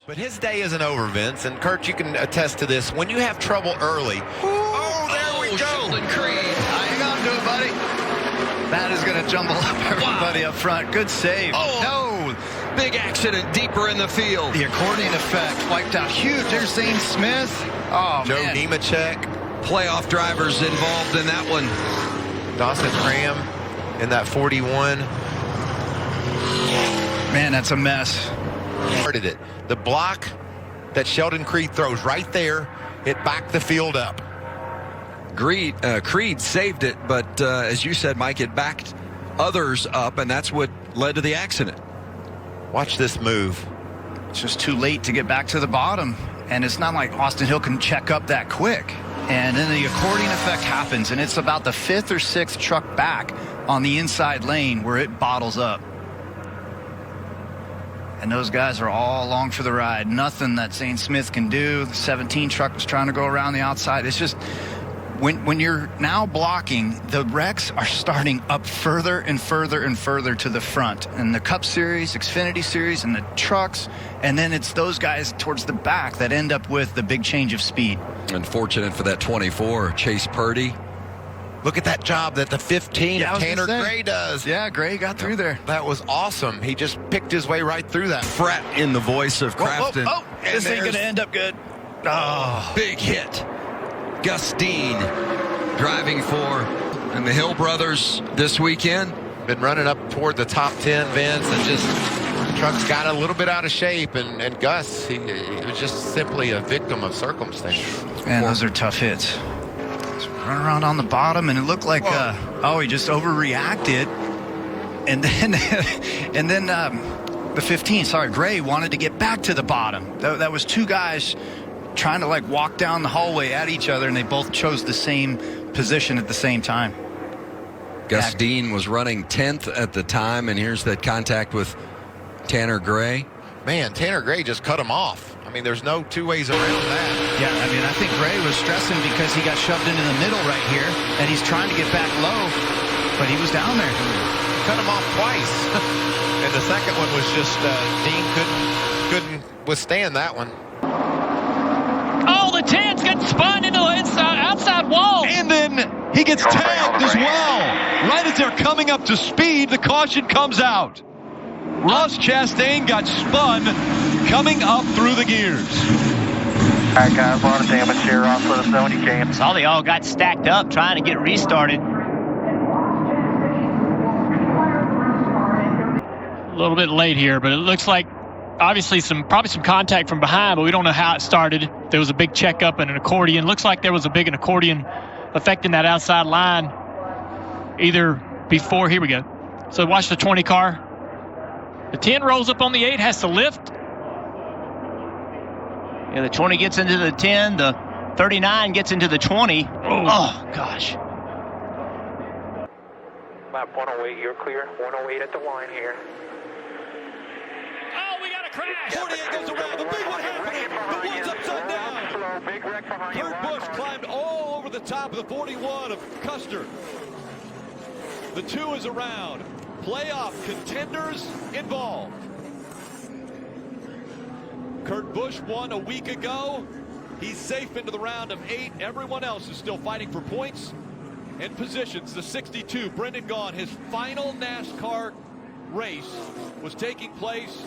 But his day isn't over, Vince, and Kurt, you can attest to this. When you have trouble early, there we go. Sheldon Creed. Hang on to it, buddy. That is going to jumble up everybody up front. Good save. Oh, no. Big accident deeper in the field. The accordion effect wiped out huge. There's Zane Smith. Oh, Joe man. Nemechek. Playoff drivers involved in that one. Dawson Graham in that 41. Man, that's a mess. Started it. The block that Sheldon Creed throws right there, it backed the field up. Creed saved it, but as you said, Mike, it backed others up, and that's what led to the accident. Watch this move. It's just too late to get back to the bottom, and it's not like Austin Hill can check up that quick. And then the accordion effect happens, and it's about the 5th or 6th truck back on the inside lane where it bottles up. And those guys are all along for the ride. Nothing that Zane Smith can do. The 17 truck was trying to go around the outside. It's just, when you're now blocking, the wrecks are starting up further and further and further to the front. And the Cup Series, Xfinity Series, and the trucks. And then it's those guys towards the back that end up with the big change of speed. Unfortunate for that 24, Chase Purdy. Look at that job that the 15 of Tanner Gray does. Yeah, Gray got through there. That was awesome. He just picked his way right through that. Fret in the voice of Crafton. Oh, this ain't going to end up good. Oh, big hit. Gus Dean driving for and the Hill brothers this weekend. Been running up toward the top 10, Vince, and just truck's got a little bit out of shape. And Gus, he was just simply a victim of circumstance. Man, those are tough hits. Run around on the bottom, and it looked like he just overreacted, and then the 15, Gray wanted to get back to the bottom. That was two guys trying to like walk down the hallway at each other, and they both chose the same position at the same time. Gus Dean was running 10th at the time, and here's that contact with Tanner Gray. Man, Tanner Gray just cut him off. I mean, there's no two ways around that. Yeah, I mean, I think Gray was stressing because he got shoved into the middle right here, and he's trying to get back low, but he was down there. Cut him off twice. And the second one was just, Dean couldn't withstand that one. Oh, the 10's getting spun into the outside wall. And then he gets tagged as well. Right as they're coming up to speed, the caution comes out. Ross Chastain got spun coming up through the gears. All right, guys, a lot of damage here. Ross, let us know when you can. Saw they all got stacked up trying to get restarted. A little bit late here, but it looks like obviously probably some contact from behind, but we don't know how it started. There was a big checkup and an accordion. Looks like there was a big accordion affecting that outside line either before. Here we go. So watch the 20 car. The 10 rolls up on the 8, has to lift. Yeah, the 20 gets into the 10. The 39 gets into the 20. Oh gosh. Lap 108, you're clear. 108 at the line here. Oh, we got a crash. 48 goes around. The big one happening. The one's upside down. Slow, big wreck behind you. Kurt Busch climbed all over the top of the 41 of Custer. The 2 is around. Playoff contenders involved. Kurt Busch won a week ago. He's safe into the round of 8. Everyone else is still fighting for points and positions. The 62, Brendan Gaughan, his final NASCAR race was taking place,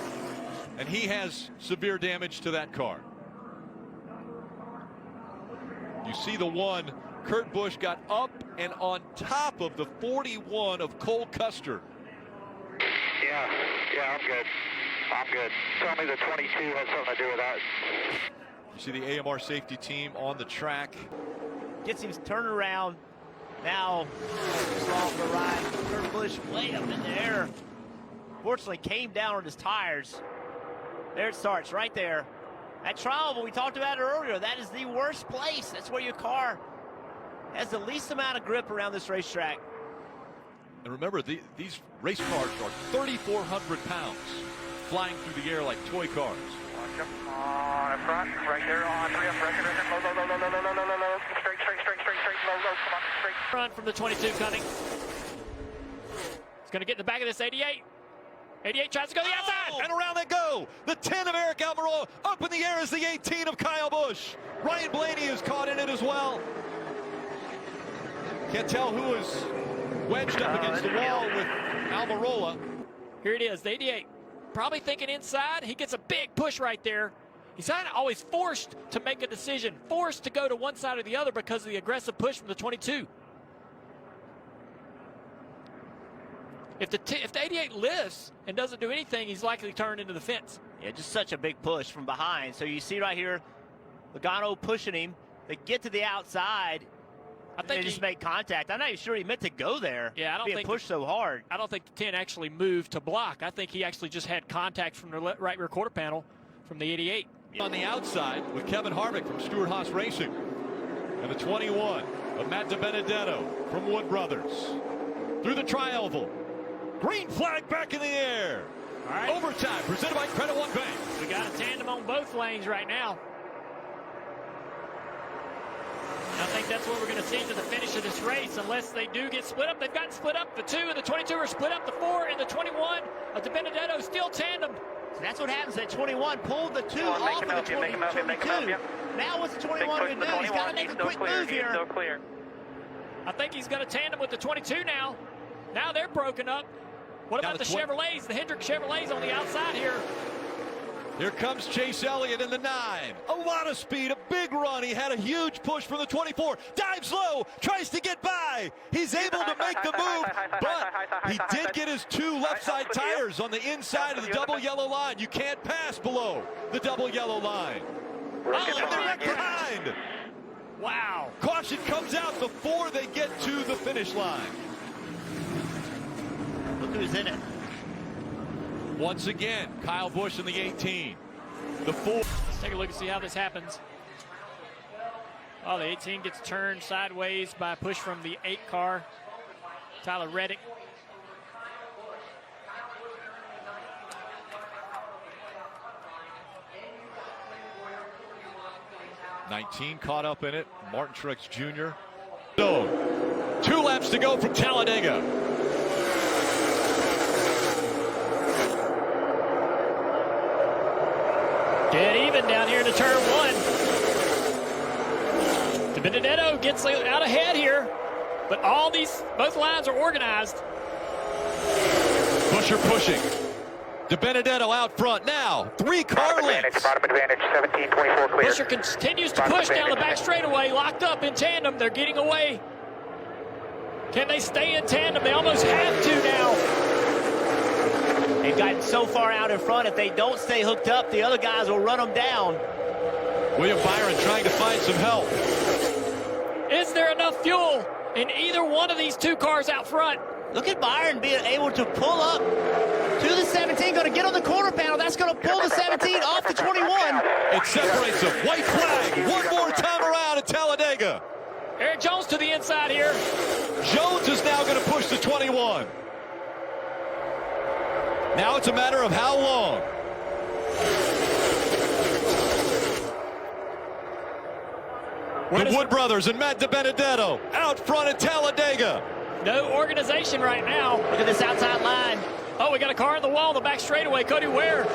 and he has severe damage to that car. You see the one, Kurt Busch got up and on top of the 41 of Cole Custer. Yeah, I'm good. Tell me the 22 has something to do with that. You see the AMR safety team on the track. Gets him turned around. Now, off the ride. Kurt Busch way up in the air. Fortunately, came down on his tires. There it starts, right there. That trial, we talked about it earlier, that is the worst place. That's where your car has the least amount of grip around this racetrack. And remember, these race cars are 3,400 pounds flying through the air like toy cars. Watch them on the front, right there on 3 up, record, low, straight, low, come on, straight. Front from the 22 coming. It's going to get in the back of this 88. 88 tries to go the outside. And around they go. go. The 10 of Eric Almirola. Up in the air is the 18 of Kyle Busch. Ryan Blaney is caught in it as well. Can't tell who is wedged up against the wall with Almirola. Here it is, the 88. Probably thinking inside. He gets a big push right there. He's kind of always forced to make a decision, forced to go to one side or the other because of the aggressive push from the 22. If the 88 lifts and doesn't do anything, he's likely turned into the fence. Yeah, just such a big push from behind. So you see right here, Logano pushing him. They get to the outside. I think they just make contact. I'm not even sure he meant to go there. Yeah, I don't think pushed so hard. I don't think the 10 actually moved to block. I think he actually just had contact from the right rear quarter panel from the 88. On the outside with Kevin Harvick from Stewart Haas Racing. And the 21 of Matt DiBenedetto from Wood Brothers. Through the tri-oval. Green flag back in the air. All right. Overtime presented by Credit One Bank. We got a tandem on both lanes right now. I think that's what we're going to see to the finish of this race, unless they do get split up. They've gotten split up. The 2 and the 22 are split up. The 4 and the 21 of DiBenedetto still tandem. So that's what happens. That 21 pulled the 2 off of the 22. Now what's the 21 going to do? He's got to make a quick move here. I think he's going to tandem with the 22 now. Now they're broken up. What about the Chevrolets? The Hendrick Chevrolets on the outside here. Here comes Chase Elliott in the 9. A lot of speed, a big run. He had a huge push from the 24. Dives low, tries to get by. He's able to make the move, but he did get his 2 left side tires on the inside of the double yellow line. You can't pass below the double yellow line. Oh, and they're left behind. Wow. Caution comes out before they get to the finish line. Look who's in it. Once again, Kyle Busch in the 18. The 4. Let's take a look and see how this happens. Oh, the 18 gets turned sideways by a push from the 8 car. Tyler Reddick. '19 caught up in it. Martin Truex Jr. So, 2 laps to go from Talladega. Dead even down here to turn 1. DiBenedetto gets out ahead here, but both lines are organized. Busher pushing. DiBenedetto out front now. 3 car lengths. Bottom advantage, 17, 24 clear. Busher continues to push down the back straightaway, locked up in tandem. They're getting away. Can they stay in tandem? They almost have to now. They've gotten so far out in front, if they don't stay hooked up, the other guys will run them down. William Byron trying to find some help. Is there enough fuel in either one of these 2 cars out front? Look at Byron being able to pull up to the 17, going to get on the quarter panel. That's going to pull the 17 off the 21. It separates them. White flag. One more time around at Talladega. Eric Jones to the inside here. Jones is now going to push the 21. Now it's a matter of how long. The Wood Brothers and Matt DiBenedetto out front at Talladega. No organization right now. Look at this outside line. Oh, we got a car in the wall, the back straightaway. Cody Ware.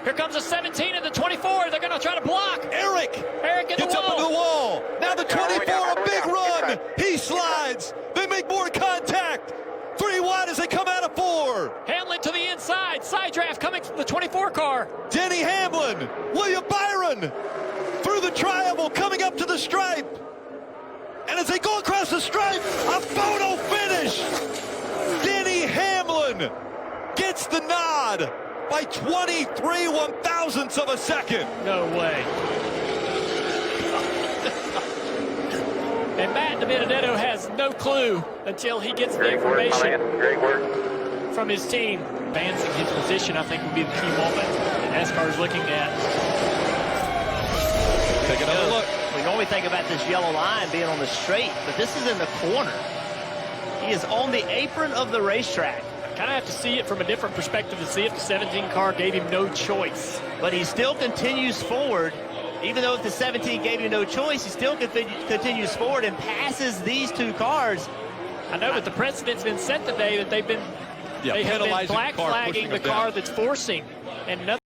Here comes the 17 and the 24. They're going to try to block. Eric in gets the up into the wall. Now the 24, a big run. He slides. They make more contact. 3 wide as they come out of 4. Hamlin to the inside. Side draft coming from the 24 car. Denny Hamlin. William Byron through the tri-oval coming up to the stripe. And as they go across the stripe, a photo finish. Denny Hamlin gets the nod by 23 1/1000ths of a second. No way. And Matt DiBenedetto has no clue until he gets the information from his team. Advancing his position, I think, will be the key moment that NASCAR is looking at. Take another look. We normally think about this yellow line being on the straight, but this is in the corner. He is on the apron of the racetrack. Kind of have to see it from a different perspective to see if the 17 car gave him no choice. But he still continues forward. Even though if the 17 gave him no choice, he still continues forward and passes these 2 cars. I know, but the precedent's been set today that they have been black flagging the car that's forcing, and nothing.